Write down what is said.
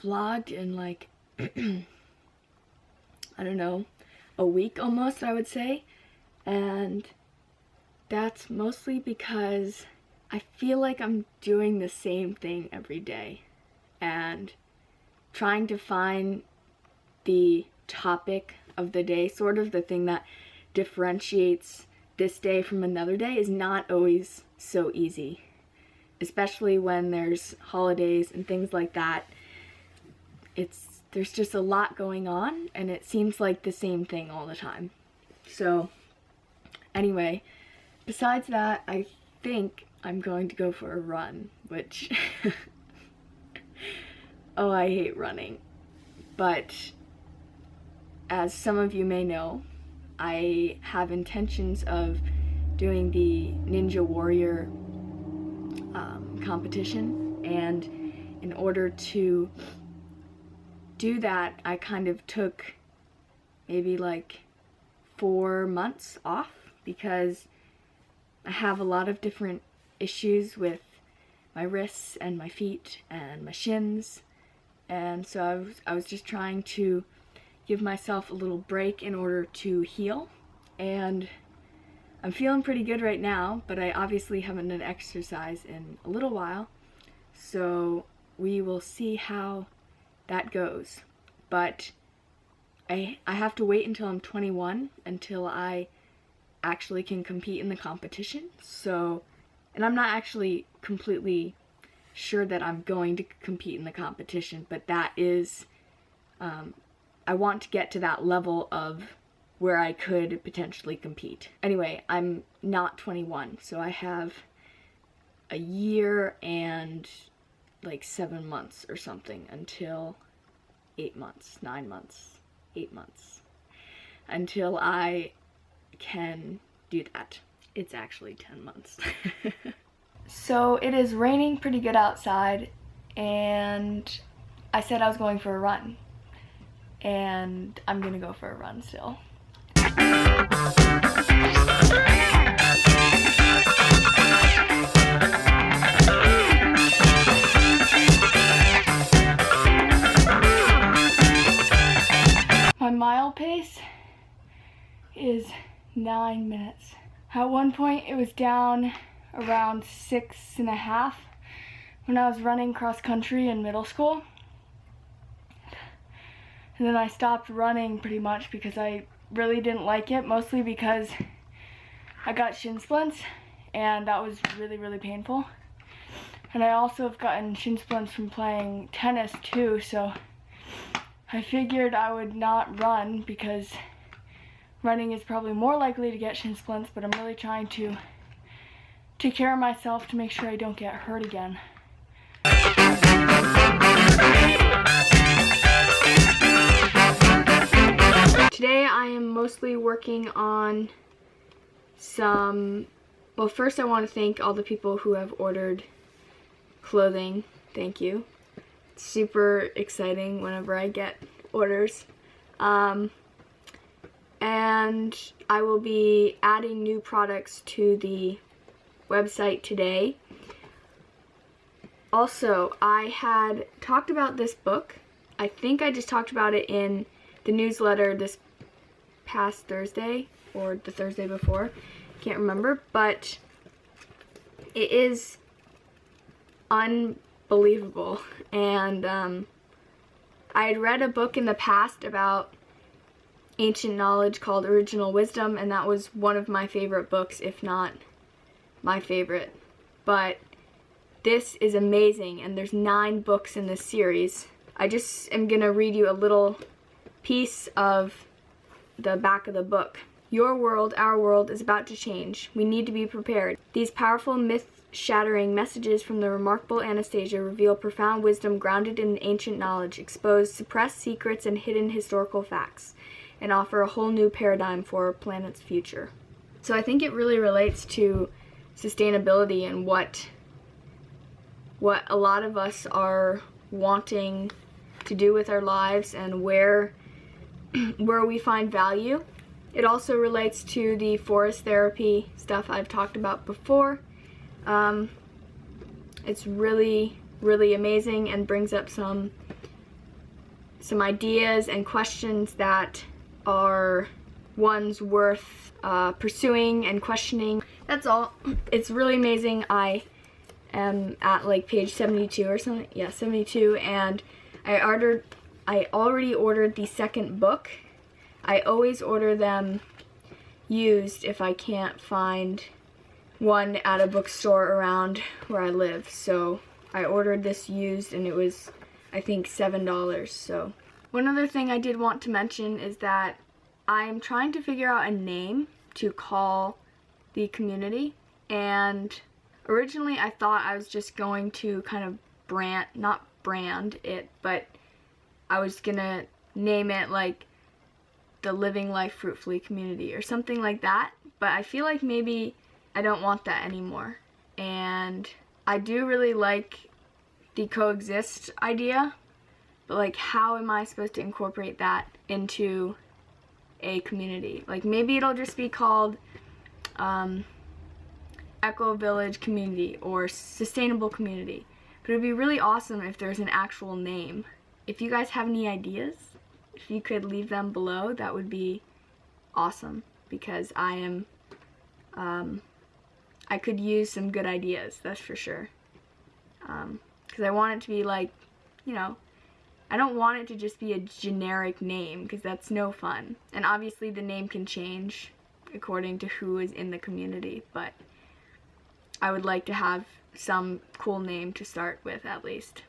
vlogged in like, I don't know, a week almost, I would say. And that's mostly because I feel like I'm doing the same thing every day and trying to find the topic of the day, sort of the thing that differentiates this day from another day, is not always so easy, especially when there's holidays and things like that. There's just a lot going on and it seems like the same thing all the time. So anyway, besides that, I think I'm going to go for a run, which oh, I hate running. But as some of you may know, I have intentions of doing the Ninja Warrior competition, and in order to do that, I kind of took maybe like 4 months off because I have a lot of different issues with my wrists and my feet and my shins, and so I was just trying to give myself a little break in order to heal. And I'm feeling pretty good right now, but I obviously haven't done exercise in a little while, so we will see how that goes. But I have to wait until I'm 21 until I actually can compete in the competition. So, and I'm not actually completely sure that I'm going to compete in the competition, but that is, I want to get to that level of where I could potentially compete. Anyway, I'm not 21, so I have a year and like 7 months or something until 8 months, 9 months, 8 months, until I can do that. It's actually 10 months. So it is raining pretty good outside, and I said I was going for a run, and I'm gonna go for a run still. My mile pace is 9 minutes. At one point it was down around 6.5 when I was running cross country in middle school. And then I stopped running pretty much because I really didn't like it, mostly because I got shin splints and that was really, really painful. And I also have gotten shin splints from playing tennis too, so I figured I would not run because running is probably more likely to get shin splints, but I'm really trying to take care of myself to make sure I don't get hurt again. Today I am mostly working on some, well, first I want to thank all the people who have ordered clothing. Thank you. It's super exciting whenever I get orders. And I will be adding new products to the website today. Also, I had talked about this book. I think I just talked about it in the newsletter this past Thursday or the Thursday before. Can't remember, but it is unbelievable. And I had read a book in the past about ancient knowledge called Original Wisdom, and that was one of my favorite books, if not my favorite. But this is amazing, and there's 9 books in this series. I just am gonna read you a little piece of the back of the book. Your world, our world, is about to change. We need to be prepared. These powerful, myth-shattering messages from the remarkable Anastasia reveal profound wisdom grounded in ancient knowledge, expose suppressed secrets and hidden historical facts, and offer a whole new paradigm for our planet's future. So I think it really relates to sustainability and what a lot of us are wanting to do with our lives and where we find value. It also relates to the forest therapy stuff I've talked about before. It's really, really amazing and brings up some some ideas and questions that are ones worth pursuing and questioning. That's all. It's really amazing. I am at like page 72 or something. Yeah, 72, and I already ordered the second book. I always order them used if I can't find one at a bookstore around where I live. So I ordered this used, and it was, I think, $7. So one other thing I did want to mention is that I'm trying to figure out a name to call the community, and originally I thought I was just going to kind of not brand it, but I was gonna name it like the Living Life Fruitfully Community or something like that, but I feel like maybe I don't want that anymore. And I do really like the coexist idea, but like how am I supposed to incorporate that into a community? Like maybe it'll just be called Eco Village Community or Sustainable Community, but it would be really awesome if there's an actual name. If you guys have any ideas, if you could leave them below, that would be awesome, because I could use some good ideas, that's for sure. Because I want it to be like, you know, I don't want it to just be a generic name, because that's no fun. And obviously the name can change according to who is in the community, but I would like to have some cool name to start with at least.